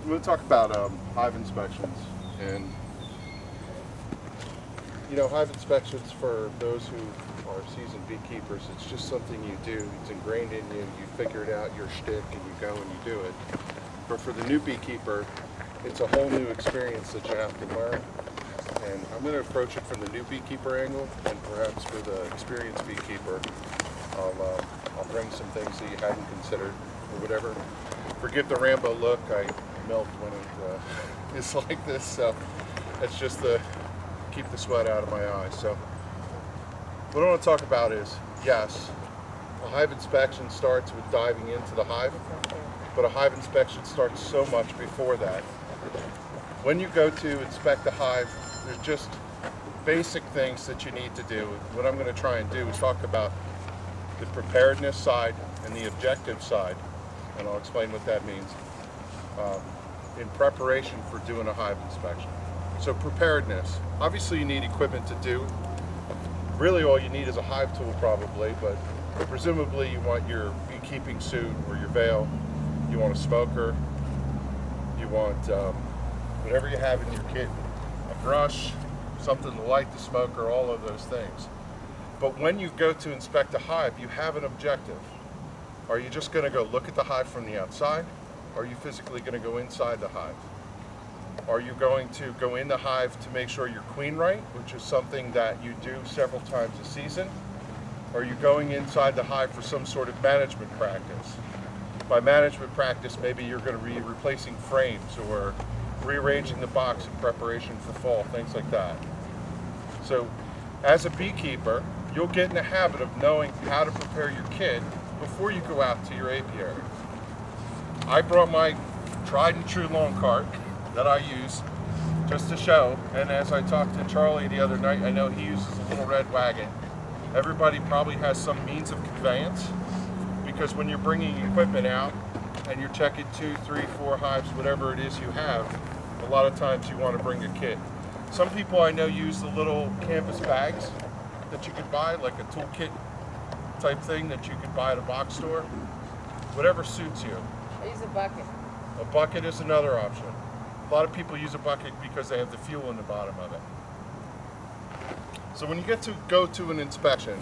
I'm going to talk about hive inspections. And, you know, hive inspections for those who are seasoned beekeepers, it's just something you do. It's ingrained in you. You figure it out, your shtick, and you go and you do it. But for the new beekeeper, it's a whole new experience that you have to learn. And I'm going to approach it from the new beekeeper angle, and perhaps for the experienced beekeeper, I'll bring some things that you hadn't considered or whatever. Forgive the Rambo look, I melt when it is like this, so it's just to keep the sweat out of my eyes. So what I want to talk about is, yes, a hive inspection starts with diving into the hive, but a hive inspection starts so much before that. When you go to inspect a hive, there's just basic things that you need to do. What I'm going to try and do is talk about the preparedness side and the objective side, and I'll explain what that means in preparation for doing a hive inspection. So preparedness, obviously you need equipment to do. Really all you need is a hive tool probably, but presumably you want your beekeeping suit or your veil, you want a smoker, you want whatever you have in your kit, a brush, something to light the smoker, all of those things. But when you go to inspect a hive, you have an objective. Are you just going to go look at the hive from the outside? Or are you physically going to go inside the hive? Are you going to go in the hive to make sure you're queen right, which is something that you do several times a season? Or are you going inside the hive for some sort of management practice? By management practice, maybe you're going to be replacing frames or rearranging the box in preparation for fall, things like that. So as a beekeeper, you'll get in the habit of knowing how to prepare your kit before you go out to your apiary. I brought my tried and true lawn cart that I use just to show, and as I talked to Charlie the other night, I know he uses a little red wagon. Everybody probably has some means of conveyance, because when you're bringing equipment out and you're checking 2, 3, 4 hives, whatever it is you have, a lot of times you want to bring a kit. Some people I know use the little canvas bags that you could buy, like a toolkit type thing that you could buy at a box store. Whatever suits you. I use a bucket. A bucket is another option. A lot of people use a bucket because they have the fuel in the bottom of it. So when you get to go to an inspection,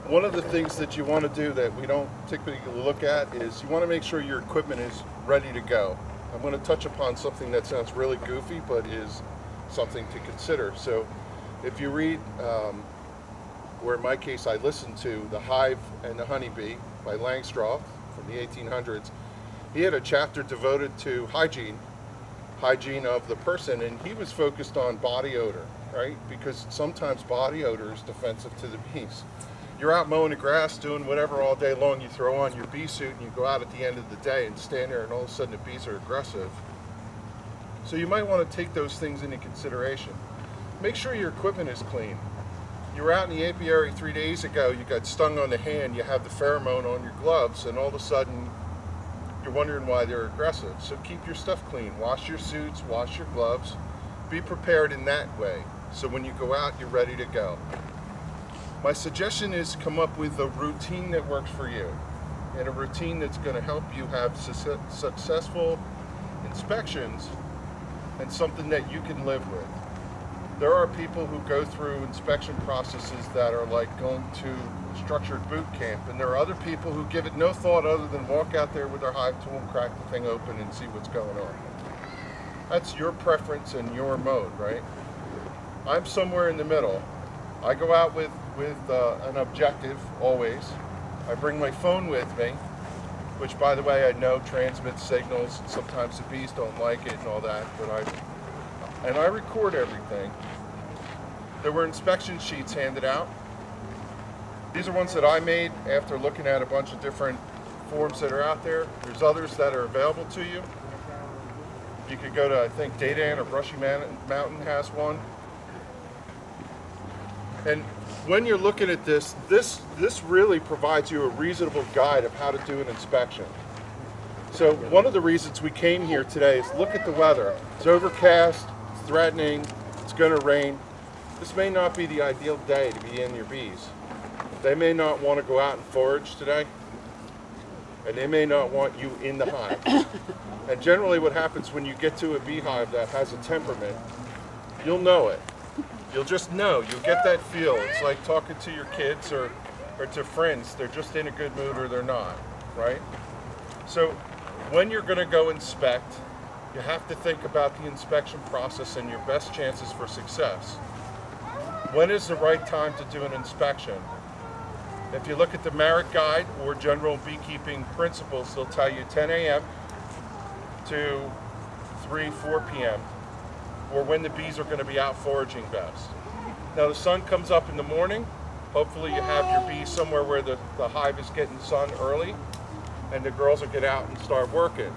one of the things that you want to do that we don't typically look at is you want to make sure your equipment is ready to go. I'm going to touch upon something that sounds really goofy, but is something to consider. So if you read, or in my case I listened to The Hive and the Honeybee by Langstraw from the 1800s, he had a chapter devoted to hygiene of the person, and he was focused on body odor, right? Because sometimes body odor is defensive to the bees. You're out mowing the grass, doing whatever all day long, you throw on your bee suit and you go out at the end of the day and stand there and all of a sudden the bees are aggressive. So you might want to take those things into consideration. Make sure your equipment is clean. You were out in the apiary 3 days ago, you got stung on the hand, you have the pheromone on your gloves, and all of a sudden you're wondering why they're aggressive. So keep your stuff clean. Wash your suits, wash your gloves. Be prepared in that way. So when you go out, you're ready to go. My suggestion is come up with a routine that works for you, and a routine that's going to help you have successful inspections and something that you can live with. There are people who go through inspection processes that are like going to structured boot camp, and there are other people who give it no thought other than walk out there with their hive tool and crack the thing open and see what's going on. That's your preference and your mode, right? I'm somewhere in the middle. I go out with an objective always. I bring my phone with me, which by the way I know transmits signals, and sometimes the bees don't like it and all that, but I record everything. There were inspection sheets handed out. These are ones that I made after looking at a bunch of different forms that are out there. There's others that are available to you. You could go to, I think, Datan or Brushy Mountain has one. And when you're looking at this really provides you a reasonable guide of how to do an inspection. So one of the reasons we came here today is look at the weather. It's overcast, it's threatening, it's going to rain. This may not be the ideal day to be in your bees. They may not want to go out and forage today. and they may not want you in the hive. And generally what happens when you get to a beehive that has a temperament, you'll know it. You'll just know, you'll get that feel. It's like talking to your kids or to friends. They're just in a good mood or they're not, right? So when you're gonna go inspect, you have to think about the inspection process and your best chances for success. When is the right time to do an inspection? If you look at the Merit Guide or General Beekeeping Principles, they'll tell you 10 a.m. to 4 p.m. or when the bees are going to be out foraging best. Now the sun comes up in the morning. Hopefully you have your bees somewhere where the hive is getting sun early and the girls will get out and start working.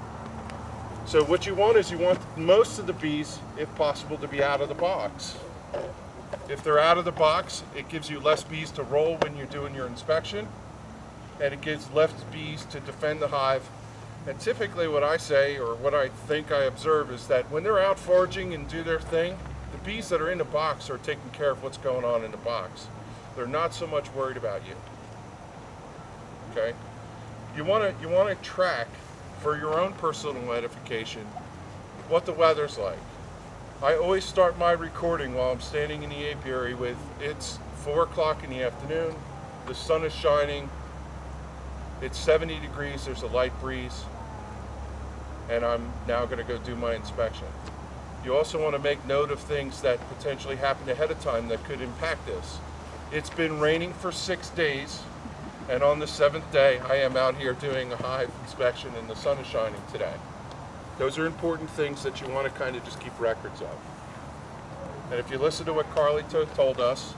So what you want is you want most of the bees, if possible, to be out of the box. If they're out of the box, it gives you less bees to roll when you're doing your inspection, and it gives less bees to defend the hive. And typically what I say, or what I think I observe, is that when they're out foraging and do their thing, the bees that are in the box are taking care of what's going on in the box. They're not so much worried about you. Okay? You want to track, for your own personal edification, what the weather's like. I always start my recording while I'm standing in the apiary with, it's 4 o'clock in the afternoon, the sun is shining, it's 70 degrees, there's a light breeze, and I'm now going to go do my inspection. You also want to make note of things that potentially happened ahead of time that could impact this. It's been raining for 6 days, and on the 7th day I am out here doing a hive inspection and the sun is shining today. Those are important things that you want to kind of just keep records of. And if you listen to what Carly told us,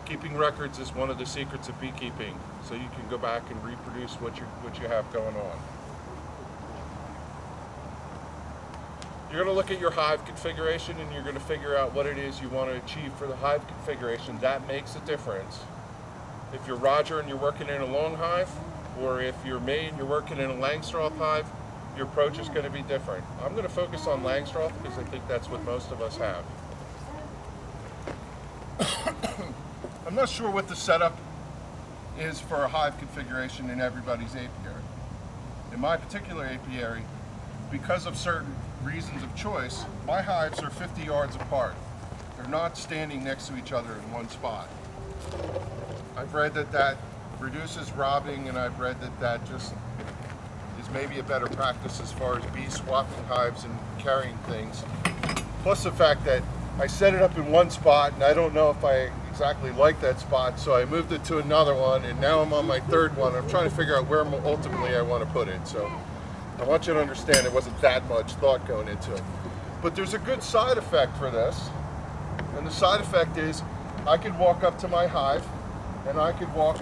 keeping records is one of the secrets of beekeeping, so you can go back and reproduce what you have going on. You're going to look at your hive configuration and you're going to figure out what it is you want to achieve for the hive configuration. That makes a difference. If you're Roger and you're working in a long hive, or if you're May and you're working in a Langstroth hive, your approach is going to be different. I'm going to focus on Langstroth because I think that's what most of us have. I'm not sure what the setup is for a hive configuration in everybody's apiary. In my particular apiary, because of certain reasons of choice, my hives are 50 yards apart. They're not standing next to each other in one spot. I've read that reduces robbing, and I've read that just is maybe a better practice as far as bees swapping hives and carrying things. Plus the fact that I set it up in one spot and I don't know if I exactly like that spot, so I moved it to another one, and now I'm on my third one. I'm trying to figure out where ultimately I want to put it. So I want you to understand it wasn't that much thought going into it. But there's a good side effect for this, and the side effect is I could walk up to my hive and I could walk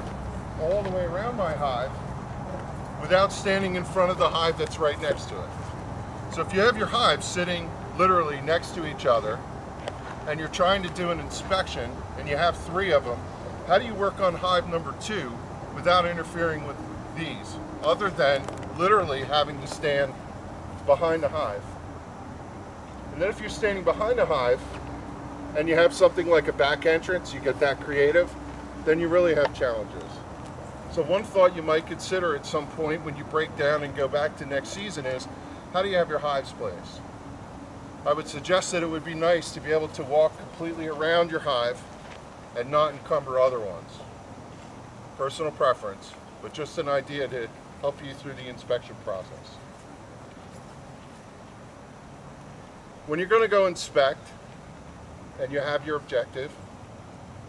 all the way around my hive without standing in front of the hive that's right next to it. So if you have your hives sitting literally next to each other and you're trying to do an inspection and you have 3 of them, how do you work on hive number 2 without interfering with these, other than literally having to stand behind the hive? And then if you're standing behind a hive and you have something like a back entrance, you get that creative, then you really have challenges. So one thought you might consider at some point when you break down and go back to next season is, how do you have your hives placed? I would suggest that it would be nice to be able to walk completely around your hive and not encumber other ones. Personal preference, but just an idea to help you through the inspection process. When you're going to go inspect and you have your objective,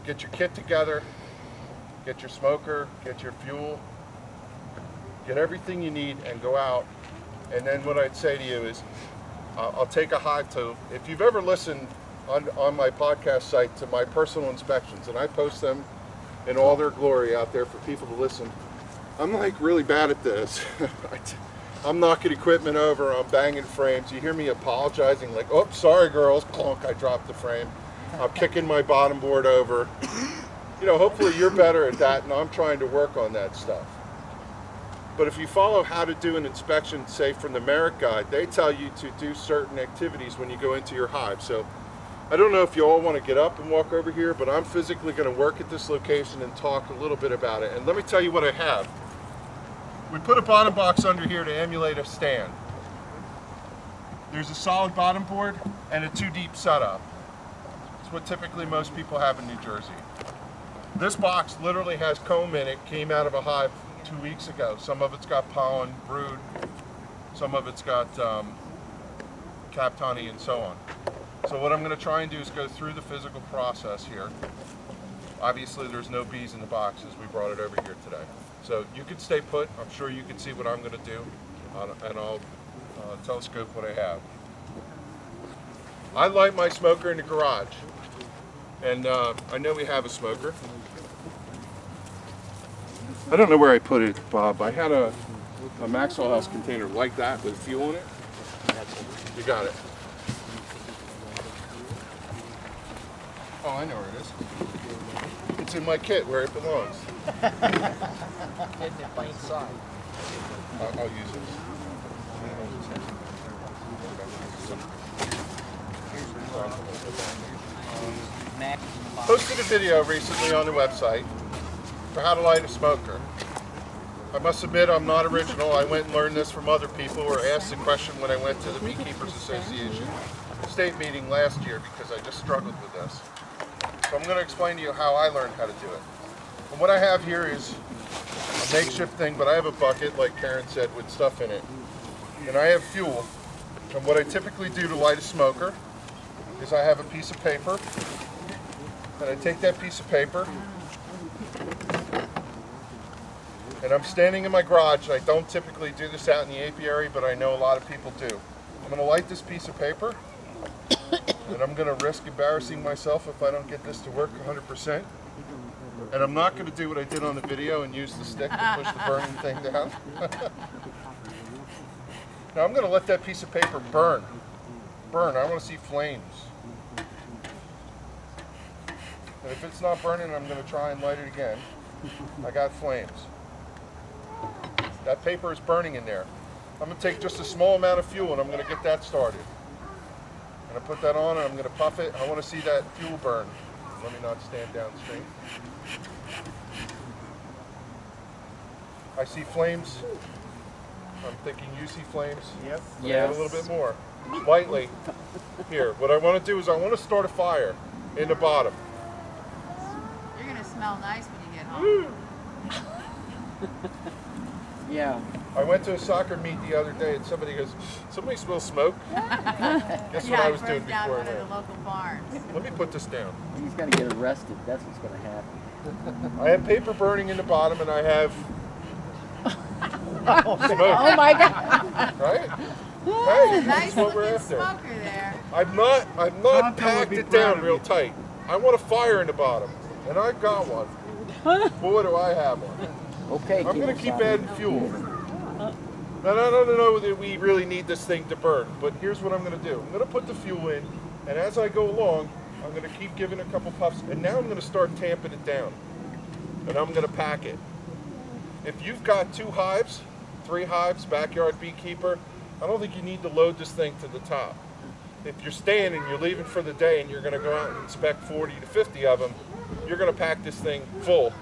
get your kit together, get your smoker, get your fuel, get everything you need and go out. And then what I'd say to you is, I'll take a hive to, if you've ever listened on my podcast site to my personal inspections, and I post them in all their glory out there for people to listen, I'm like really bad at this. I'm knocking equipment over, I'm banging frames. You hear me apologizing like, oh, sorry girls, clunk, I dropped the frame. I'm kicking my bottom board over. You know, hopefully you're better at that, and I'm trying to work on that stuff. But if you follow how to do an inspection, say from the Merit Guide, they tell you to do certain activities when you go into your hive. So I don't know if you all want to get up and walk over here, but I'm physically going to work at this location and talk a little bit about it. And let me tell you what I have. We put a bottom box under here to emulate a stand. There's a solid bottom board and a 2-deep setup. It's what typically most people have in New Jersey. This box literally has comb in it, came out of a hive 2 weeks ago. Some of it's got pollen, brood, some of it's got capped honey, and so on. So what I'm going to try and do is go through the physical process here. Obviously there's no bees in the box as we brought it over here today. So you can stay put. I'm sure you can see what I'm going to do, and I'll telescope what I have. I light my smoker in the garage, and I know we have a smoker. I don't know where I put it, Bob. I had a Maxwell House container like that with fuel in it. You got it. Oh, I know where it is. It's in my kit where it belongs. Hidden in plain sight. I'll use it. Posted a video recently on the website for how to light a smoker. I must admit I'm not original. I went and learned this from other people, or asked the question when I went to the Beekeepers Association state meeting last year because I just struggled with this. So I'm going to explain to you how I learned how to do it. And what I have here is a makeshift thing, but I have a bucket, like Karen said, with stuff in it. And I have fuel. And what I typically do to light a smoker is I have a piece of paper, and I take that piece of paper, and I'm standing in my garage. I don't typically do this out in the apiary, but I know a lot of people do. I'm going to light this piece of paper, and I'm going to risk embarrassing myself if I don't get this to work 100%. And I'm not going to do what I did on the video and use the stick to push the burning thing down. Now I'm going to let that piece of paper burn. Burn. I want to see flames. And if it's not burning, I'm going to try and light it again. I got flames. That paper is burning in there. I'm going to take just a small amount of fuel and I'm going to get that started. I'm going to put that on and I'm going to puff it. I want to see that fuel burn. Let me not stand downstream. I see flames. I'm thinking you see flames. Yep. Add a little bit more. Lightly. Here, what I want to do is I want to start a fire in the bottom. You're going to smell nice when you get home. Yeah. I went to a soccer meet the other day and somebody goes, somebody smells smoke? Guess what I was doing before I one went. of the local barns. Let me put this down. He's going to get arrested. That's what's going to happen. I have paper burning in the bottom and I have smoke. Oh my God. Right? Ooh, Hey, this nice is what we're looking after. smoker there. I've not packed it down real tight. I want a fire in the bottom, and I've got one. Boy, do I have one. Okay. I'm going to keep adding fuel. Now, I don't know that we really need this thing to burn, but here's what I'm going to do. I'm going to put the fuel in, and as I go along, I'm going to keep giving a couple puffs, and now I'm going to start tamping it down, and I'm going to pack it. If you've got 2 hives, 3 hives, backyard beekeeper, I don't think you need to load this thing to the top. If you're staying and you're leaving for the day and you're going to go out and inspect 40 to 50 of them, you're going to pack this thing full.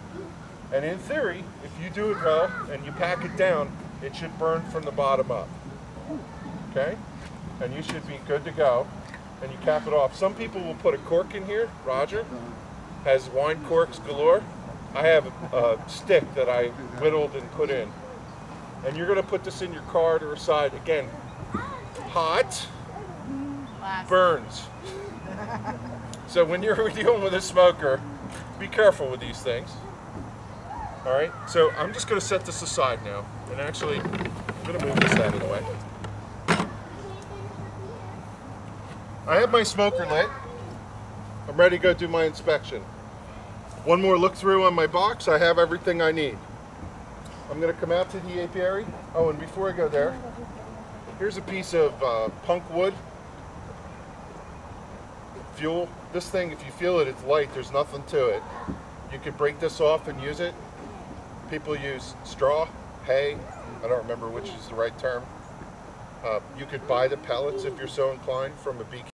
And in theory, if you do it well and you pack it down, it should burn from the bottom up. Okay? And you should be good to go. And you cap it off. Some people will put a cork in here. Roger has wine corks galore. I have a stick that I whittled and put in. And you're going to put this in your cart or side. Again, hot, burns. So when you're dealing with a smoker, be careful with these things. All right, so I'm just going to set this aside now. And actually, I'm going to move this out of the way. I have my smoker lit. I'm ready to go do my inspection. One more look through on my box. I have everything I need. I'm going to come out to the apiary. Oh, and before I go there, here's a piece of punk wood. Fuel. This thing, if you feel it, it's light. There's nothing to it. You could break this off and use it. People use straw, hay. I don't remember which is the right term. You could buy the pellets if you're so inclined from a beekeeper.